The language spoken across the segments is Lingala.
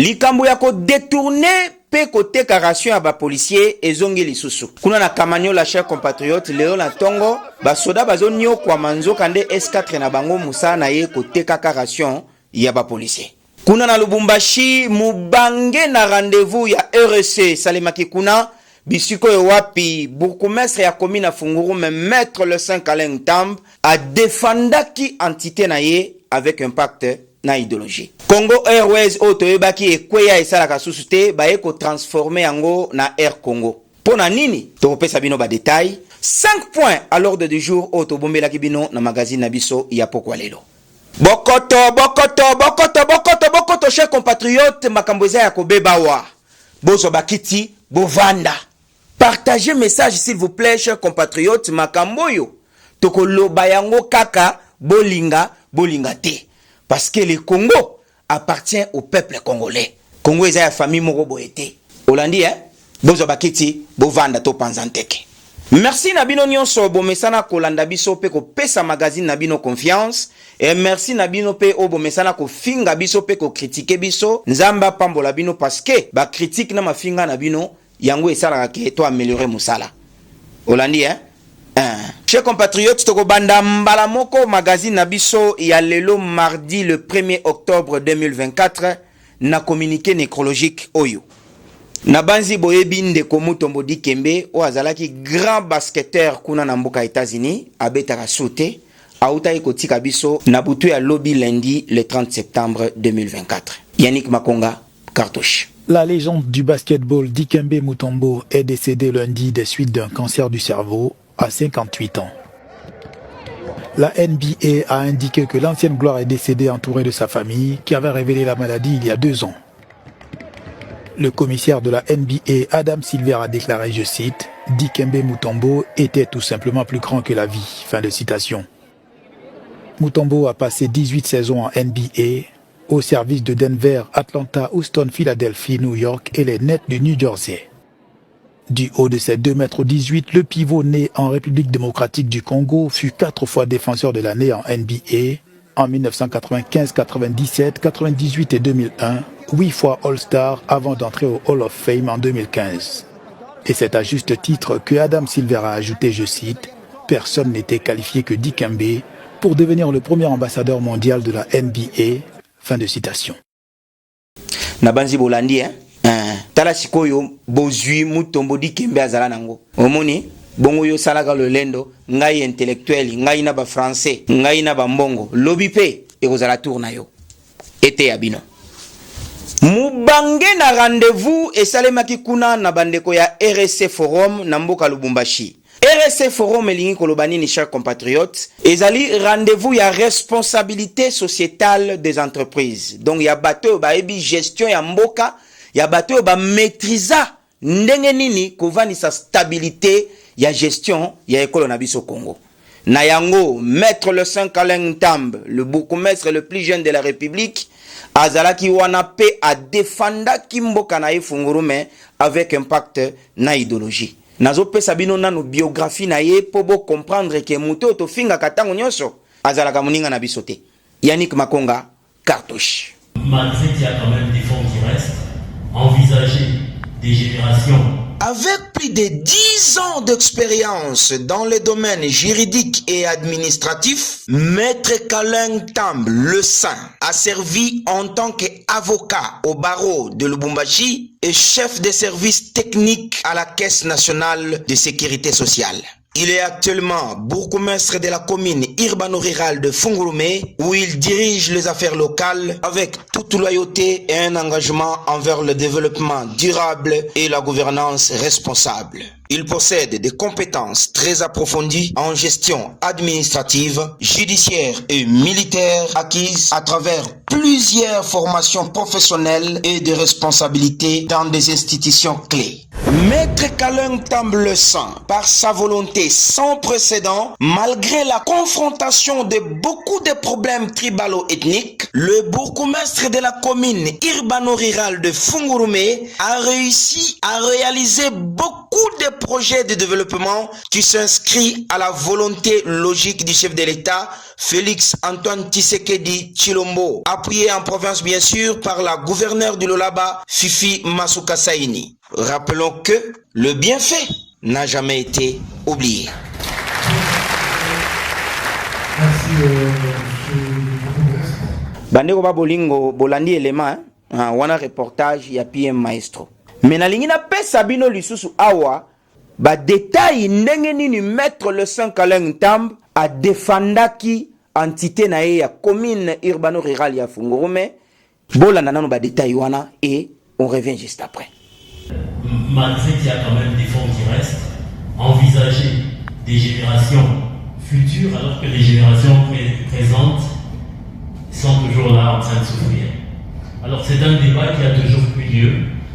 likambo ya ko détourner pe côté ration à policier ezongi lisusu kuna na kamanyo la chers compatriotes leo na tongo basoda bazonyo kwa manzo kande S4 na bango musa na ye côté ration ya policier kuna na Lubumbashi mubange na rendez-vous ya RC salemaki kuna bisiko wapi bourgmestre ya commune Funguru mais maître le Saint Alain Tamb a défendaki entité na ye avec impact na idéologie. Congo Airways otoyebaki ekweya esalaka susu te baye ko transformer yango na Air Congo. Pona nini? Topesa bino ba détail. 5 points à l'ordre du jour otobombelaki bino na magazine na biso ya pokwa lelo. Bokoto chers compatriotes makamboza ya kobebawa. Bozo bakiti bovanda. Partagez message s'il vous plaît chers compatriotes makamboyo. Tokoloba yango kaka bolinga te. Parce que le Congo appartient au peuple congolais. Congo est la famille moko boete. Olandi hein? Bozo bakiti bovanda to panzanteke. Merci Nabino nyonso bomesana kolanda biso pe ko pesa magazine Nabino confiance et merci Nabino pe o bomesana ko finga biso pe ko critiquer biso nzamba pambola bino parce que ba critique na mafinga Nabino yango esala ke to améliorer musala. Olandi hein? Chers compatriotes, toko banda mbala moko magazine Nabiso ya lelo mardi le 1er octobre 2024 na communiqué nécrologique oyo. Nabanzi boyebi ndeko Mutombo Dikembe o azalaki grand basketteur kuna na mboka États-Unis abetaka soute auta ekotika biso na butu ya lobby lundi le 30 septembre 2024. Yannick Makonga, Cartouche. La légende du basketball Dikembe Mutombo est décédé lundi des suites d'un cancer du cerveau à 58 ans. La NBA a indiqué que l'ancienne gloire est décédée entourée de sa famille qui avait révélé la maladie il y a 2 ans. Le commissaire de la NBA, Adam Silver, a déclaré, je cite, « Dikembe Mutombo était tout simplement plus grand que la vie ». Fin de citation. Mutombo a passé 18 saisons en NBA au service de Denver, Atlanta, Houston, Philadelphie, New York et les Nets du New Jersey. Du haut de ses 2,18 m, le pivot né en République démocratique du Congo fut 4 fois défenseur de l'année en NBA en 1995, 97, 98 et 2001, 8 fois All-Star avant d'entrer au Hall of Fame en 2015. Et c'est à juste titre que Adam Silver a ajouté, je cite, « Personne n'était qualifié que Dikembe pour devenir le premier ambassadeur mondial de la NBA ». Fin de citation. Nabanzi Bolandi, hein? Tala sikoyo bozui Mutombo Dikembe azala nango. Omoni bongo yo salaka le lendo ngai intellectuel ngai na ba français ngai na ba mbongo lobi pe ekozala tourna yo. Ete abino. Mubange na rendez-vous esalemaki kuna na bandeko ya RC Forum na mboka Lubumbashi. RC Forum elingi kolobani ni chers compatriotes, ezali rendez-vous ya responsabilité sociétale des entreprises. Donc ya bateau ba ebi gestion ya mboka, ya bateau ba maîtrisa ndenge nini kovani sa stabilité ya gestion ya ekolo na biso Congo. Na yango maître le Saint Alain Tamb, le bourgmestre le plus jeune de la République, azalaki wana pe a défenda kimboka na Fungurume avec impact na idéologie. Nazo pe sabino nanu biographie na ye pobo comprendre que muto to finga katango nyonso azalaka muninga na bisote. Yannick Makonga, Cartouche. Malgré qu'il y a quand même des fonds qui restent, envisager des générations. Avec plus de 10 ans d'expérience dans les domaines juridiques et administratifs, Maître Alain Tamb, le Saint, a servi en tant qu'avocat au barreau de Lubumbashi et chef de service technique à la Caisse nationale de sécurité sociale. Il est actuellement bourgmestre de la commune urbano-rurale de Fungurume où il dirige les affaires locales avec toute loyauté et un engagement envers le développement durable et la gouvernance responsable. Il possède des compétences très approfondies en gestion administrative, judiciaire et militaire acquises à travers plusieurs formations professionnelles et de responsabilités dans des institutions clés. Maître Alain Tamb le Saint, par sa volonté sans précédent, malgré la confrontation de beaucoup de problèmes tribalo-ethniques, le bourgmestre de la commune urbano-rurale de Fungurume a réussi à réaliser beaucoup de projet de développement qui s'inscrit à la volonté logique du chef de l'État, Félix Antoine Tshisekedi Tshilombo, appuyé en province bien sûr par la gouverneure du Lolaba, Fifi Masuka Saini. Rappelons que le bienfait n'a jamais été oublié. Bandeko ba bolingo bolandi élément wana reportage ya PM Maestro. Mais na lingi na pesa bino lisusu awa ba détail ndenge nini mettre le sang Kaleng Tamb a défendaki entité na ya commune urbano rurale ya Fungurume. Bolanda nano ba détail wana et on revient juste après. Malgré qu'il y a quand même des fonds qui restent, envisager des générations futures alors que les générations présentes sont toujours là en train de souffrir. Alors c'est un débat qui a toujours eu lieu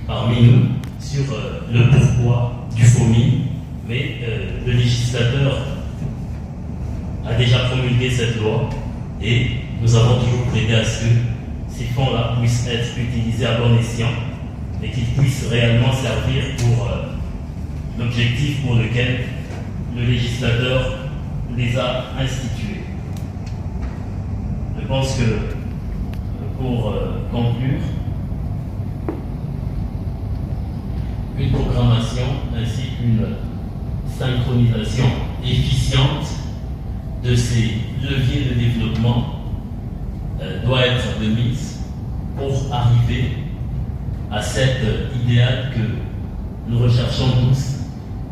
parmi nous sur le pourquoi du FOMI, mais le législateur a déjà promulgué cette loi et nous avons toujours plaidé à ce que ces fonds-là puissent être utilisés à bon escient et qu'ils puissent réellement servir pour l'objectif pour lequel le législateur les a institués. Je pense que pour conclure, une programmation ainsi qu'une synchronisation efficiente de ces leviers de développement doit être de mise pour arriver à cet idéal que nous recherchons tous,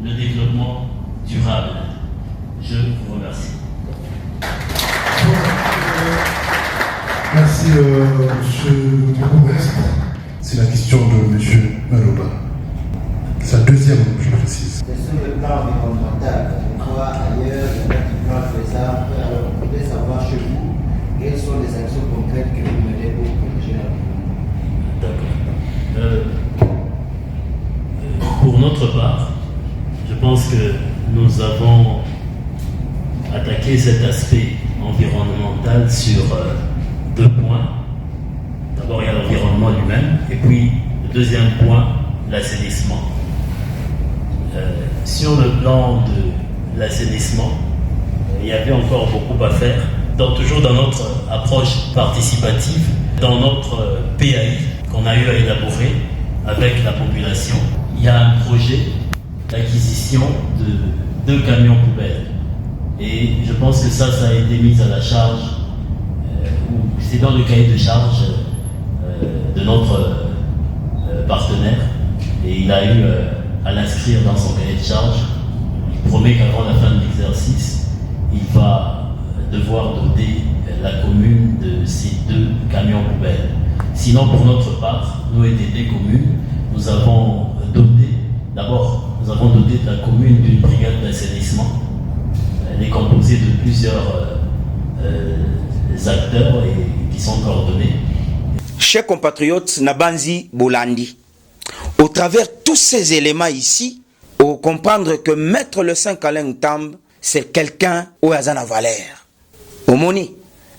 le développement durable. Je vous remercie. Merci, M. Bourgmestre. C'est la question de M. Maloba. C'est la deuxième, je précise. C'est sur le plan environnemental. On voit ailleurs, il y a des plans faisables. Alors, on voudrait savoir chez vous, quelles sont les actions concrètes que vous menez pour protéger l'environnement. D'accord. Pour notre part, je pense que nous avons attaqué cet aspect environnemental sur deux points. D'abord, il y a l'environnement lui-même, et puis le deuxième point, l'assainissement. Sur le plan de l'assainissement, il y avait encore beaucoup à faire, toujours dans notre approche participative, dans notre PAI qu'on a eu à élaborer avec la population. Il y a un projet d'acquisition de 2 camions poubelles. Et je pense que ça a été mis à la charge, c'est dans le cahier de charge de notre partenaire. Et il a eu à l'inscrire dans son cahier de charge. Il promet qu'avant la fin de l'exercice, il va devoir doter la commune de ces 2 camions poubelles. Sinon, pour notre part, nous, ETT Communes, nous avons doté de la commune d'une brigade d'assainissement. Elle est composée de plusieurs acteurs qui sont coordonnés. Chers compatriotes, Nabanzi Bolandi, au travers tous ces éléments ici, on comprendre que mettre le Saint Kaleng Tamb, c'est quelqu'un au Azana Valère. Omoni,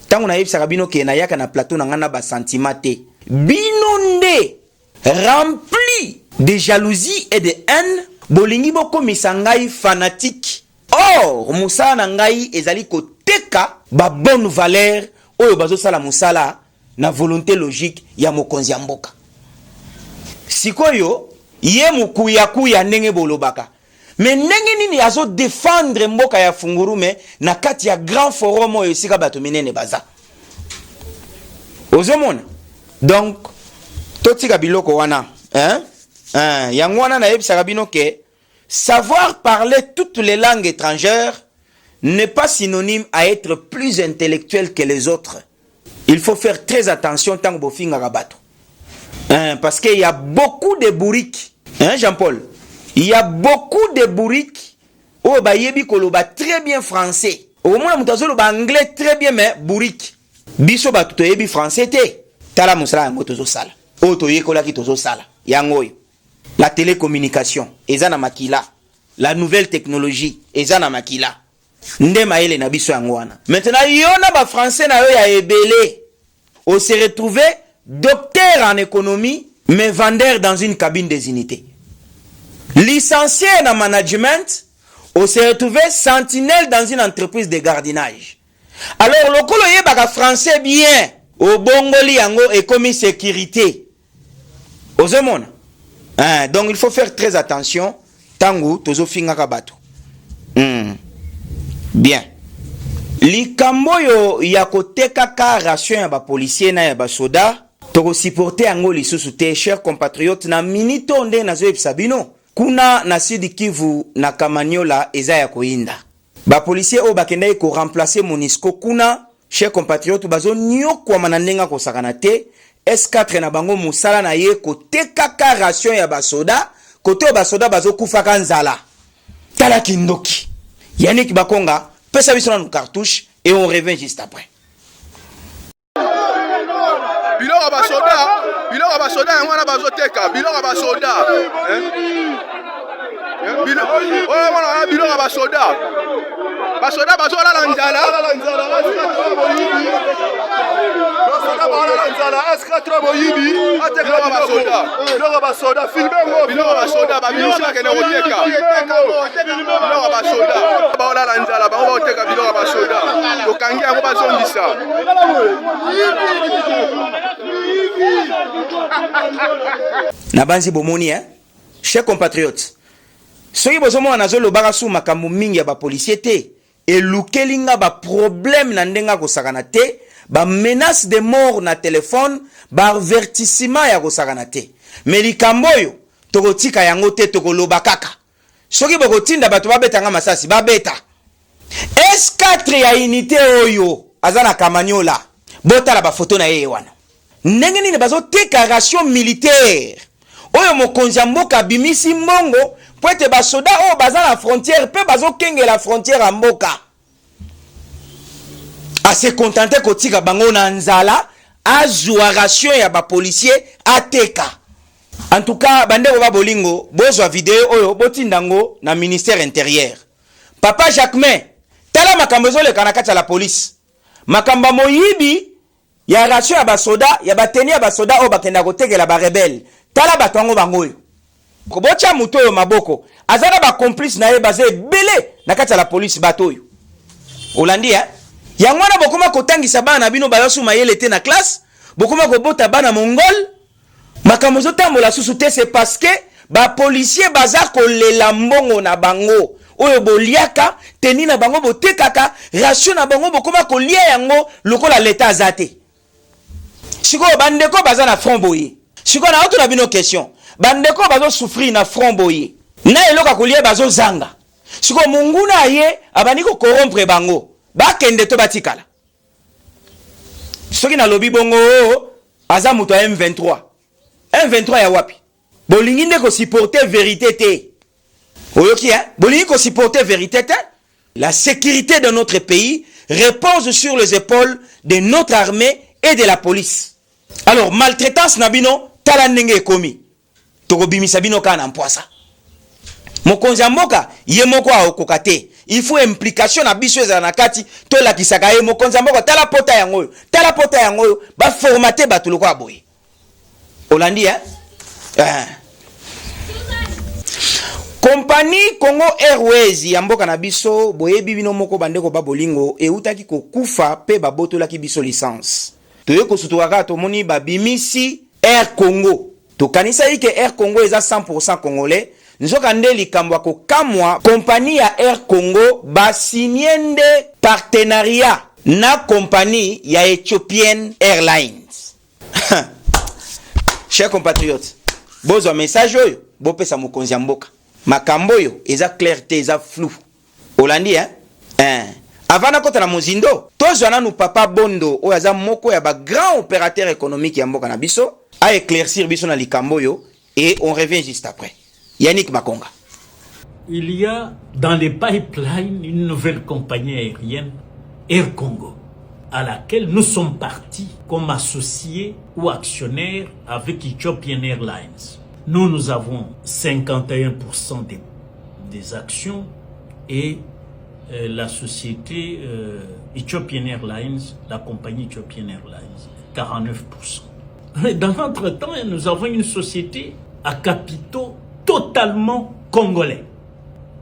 tant on a eu Sarabino qui est na na plateau na ba sentimate, binonde rempli de jalousie et de haine, bolingi boko misangai fanatique. Or, Moussa Nangai ezali koteka ba bonne valeur oyo bazo sala musala na volonté logique ya mokonzi ya mboka. Sikoyo ye mukuya kuya ndenge bolobaka. Mais ndenge nini azo défendre mboka ya Fungurume na kati ya grand forum oyo sika bato minene baza. Ozomona. Donc totika biloko wana, yango wana na yebisa bino ke savoir parler toutes les langues étrangères n'est pas synonyme à être plus intellectuel que les autres. Il faut faire très attention tant que bofinga rabato. Parce qu'il y a beaucoup de bourriques. Jean-Paul? Il y a beaucoup de bourriques. Oh, bah, yebi koloba très bien français. Au moins, moutazo ba anglais très bien, mais bourrique. Biso ba tuto yebi français te. Tala musala yango tozo sala. O to yekola ki tozo sala. Yangoy. La télécommunication, ezana makila. La nouvelle technologie, ezana makila. Nde maele na biso yangwana. Maintenant, yona ba français na yo ya ebele. On s'est retrouvé docteur en économie, mais vendeur dans une cabine des unités. Licencié dans le management, on s'est retrouvé sentinelle dans une entreprise de gardiennage. Alors, le coloyer baka français bien, au bongoli yango et commis sécurité. Aux hommes. Donc, il faut faire très attention. Tango, tozo finga kabato. Bien. Likambo yo ya koteka ka ration ya ba policier na ya ba soda, toko supporter yango lisusu te, chers compatriotes, na minito nde na zo ebisabino. Kuna na Sud Kivu na Kamanyola eza ya koinda. Ba policier o bakenda ko remplacer Monisco kuna, chers compatriotes, bazo nyokwa manandenga ko sakana te. S4 na bango musala na ye koteka ka ration ya ba soda, kote ba soda bazo kufa kanzala. Tala kindoki. Yannick Bakonga, pesa biso na cartouche et on revient juste après. Biloko ba soda ngwana bazoteka, biloko ba soda. Biloko ba soda. Ba soda bazola la nzala. S4 boyibi, ateka ba soda. Biloko ba soda, filme ngo. Biloko ba soda, ba biloko kene oteka. Biloko ba soda. Ba ola la nzala, ba oteka biloko ba soda. To kangi yango bazongisa. Nabanzi bomoni chers compatriotes. Soki bozomo na zo lobaka su makambo mingi ya ba policier te, e lukelinga ba problème na ndenga ko sakana te, ba menace de mort na téléphone, ba avertissement ya ko sakana te. Mais likambo yo tokotika yango te, tokoloba kaka. Soki bokotinda bato babetanga masasi babeta. S4 ya unité oyo azana Kamanyola. Botala ba photo na ye wana. Ndenge nini bazoteka ration militaire. Oyo mokonzi mboka bimisi mbongo po ete basoda oyo baza na frontière pe bazokenge la frontière ya mboka. Ase contenter kotika bango na nzala azwa ration ya ba policier ateka. En tout cas, bandeko ba bolingo bozwa video oyo botindango na ministère intérieur. Papa Jacquemin, tala makambo ezoleka na kati ya la police. Makamba moyibi ya ration ya basoda, ya bateni ya basoda oyo bakenda kotekela ba rebelle. Tala batongo bangoyo. Kobocha muto yo maboko. Azana ba complice na ye baze bele na kati ya la police batoyo. Olandi Yangwana bokoma kotangisa bana bino bayosu mayele te na classe, bokoma kobota bana mongol. Makambo zotambola susu te, c'est parce que ba policier baza kolela mbongo na bango. Oyo boliaka teni na bango botekaka, ration na bango bokoma kolia yango lokola leta azate. Siko bandeko baza na front boye. Siko na auto na bino question. Bandeko bazo souffrir na front boye. Na eloka kolia bazo zanga. Siko munguna ye abaniko corrompre bango. Bakende to batikala. Soki na lobi bongo aza muto M23. M23 ya wapi? Bolingi nde ko supporter vérité te. Oyoki bolingi ko supporter vérité te. La sécurité de notre pays repose sur les épaules de notre armée et de la police. Alors maltraitance nabino tala ndenge ekomi. Toko bimisa bino kana mpoasa. Mokonzi mboka ye moko aokoka te. Il faut implication na biso za nakati to la kisaka ye mokonzi mboka tala pota yango. Tala pota yango ba formater bato loko aboye. Olandi Compagnie Congo Airways ya mboka na biso boyebi bino moko bandeko babolingo eutaki kokufa pe babotolaki biso licence. Toye kosutuaka tomoni babimisi Air Congo. Tokanisa ike Air Congo eza 100% congolais. Nzoka nde likambo ko kamwa compagnie ya Air Congo basiniende partenariat na compagnie ya Ethiopian Airlines. Chers compatriotes, bozo message oyo bopesa mokonzi ya mboka. Makambo yo eza clarté eza flou. Olandi Avant kota na mozindo, tozwana nu papa Bondo oyo aza moko ya ba grand opérateur économique ya mboka na biso a éclaircir biso na likambo yo et on revient juste après. Yannick Bakonga. Il y a dans les pipelines une nouvelle compagnie aérienne, Air Congo, à laquelle nous sommes partis comme associés ou actionnaires avec Ethiopian Airlines. Nous avons 51% des actions et la société Ethiopian Airlines, la compagnie Ethiopian Airlines, 49%. Dans notre temps, nous avons une société à capitaux totalement congolais,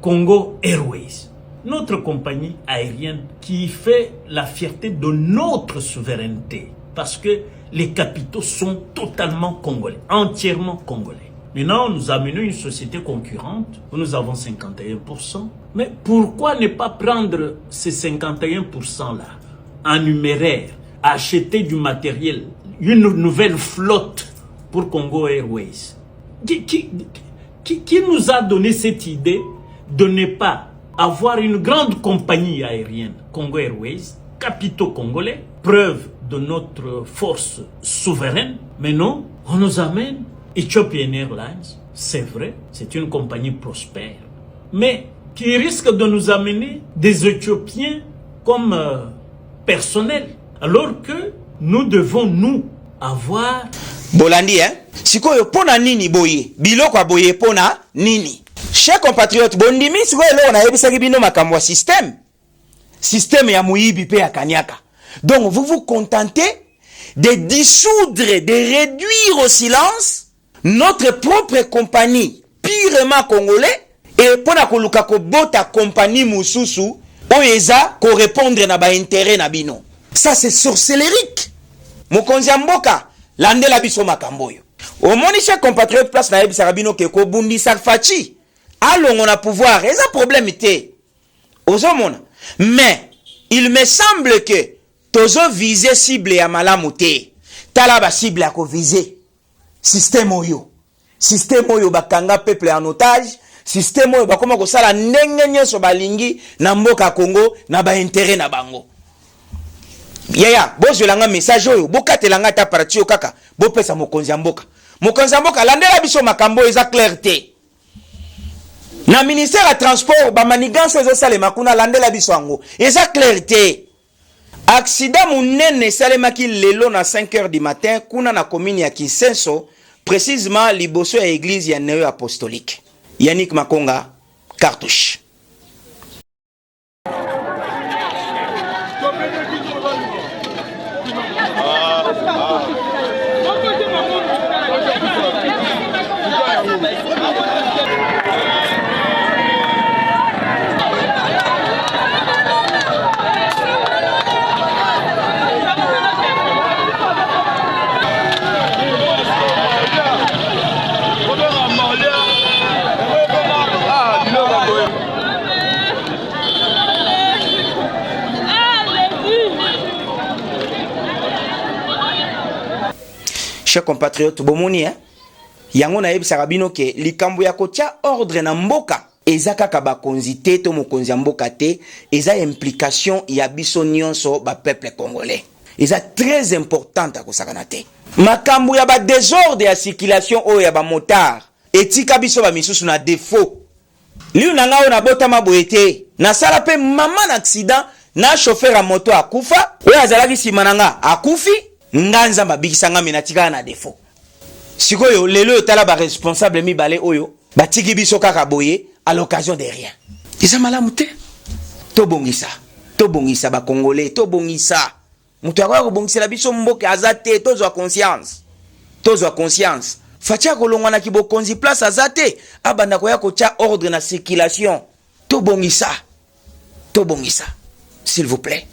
Congo Airways, notre compagnie aérienne qui fait la fierté de notre souveraineté, parce que les capitaux sont totalement congolais, entièrement congolais. Maintenant, nous amenons une société concurrente où nous avons 51%. Mais pourquoi ne pas prendre ces 51%-là en numéraire, acheter du matériel, une nouvelle flotte pour Congo Airways? Qui nous a donné cette idée de ne pas avoir une grande compagnie aérienne, Congo Airways, capitaux congolais, preuve de notre force souveraine? Mais non, on nous amène Ethiopian Airlines, c'est vrai, c'est une compagnie prospère, mais qui risque de nous amener des Éthiopiens comme personnel, alors que nous devons, nous, avoir... Bolandi, hein? Sikoyo pona nini boye? Biloko boye pona nini? Chers compatriotes, bondimi sikoyo lo na yebisaki bino makambo système. Système ya muibi pe ya kanyaka. Donc vous vous contentez de dissoudre, de réduire au silence notre propre compagnie purement congolais et pour na koluka ko bota compagnie mususu oyeza ko répondre na ba intérêt na bino. Ça c'est sorcellerique. Mokonzi mboka landela biso makamboyo. Omoni chers compatriotes place na yebisa bino ke ko bundisa fachi. Allons na pouvoir, eza problème té. Ozomona. Mais il me semble que tozo viser cible ya malamu té. Tala ba cible ya ko viser. Système oyo bakanga peuple en otage, système oyo bakoma ko sala ndenge nyeso balingi na mboka Congo na ba intérêt na bango. Yaya, bozolanga message oyo, bokatelanga ta parti o kaka, bopesa mokonzi ya mboka. Mokonzi ya mboka landela biso makambo eza clarté. Na ministère ya transport ba manigance ezo sale makuna landela biso ango. Eza clarté. Accident munene salemaki lelo na 5h du matin kuna na commune ya Kinsenso, précisément liboso ya église ya Neo apostolique. Yannick Makonga, Cartouche. Chers compatriotes, bomoni, hein? Yango na yebisa bino ke likambo ya kotia ordre na mboka eza kaka bakonzi te to mokonzi ya mboka te, eza implication ya biso nyonso ba peuple congolais. Eza très importante akosakana te. Makambo ya ba désordre ya circulation o ya ba motard etika biso ba misusu na défaut. Liu na ngao na botama boete na sala pe mama na accident na chauffeur a moto akufa oyo azalaki sima na nga akufi nganza mabikisanga minatika na défaut. Sikoyo lelo tala ba responsable mibale oyo batiki biso kaka boye à l'occasion de rien. Eza malamu te. Tobongisa ba congolais, tobongisa. Mutu akwa ko bongisa la biso mboka azate tozwa conscience. Fatia kolongwa na kibokonzi place azate abanda ko ya ko tia ordre na circulation. Tobongisa. S'il vous plaît.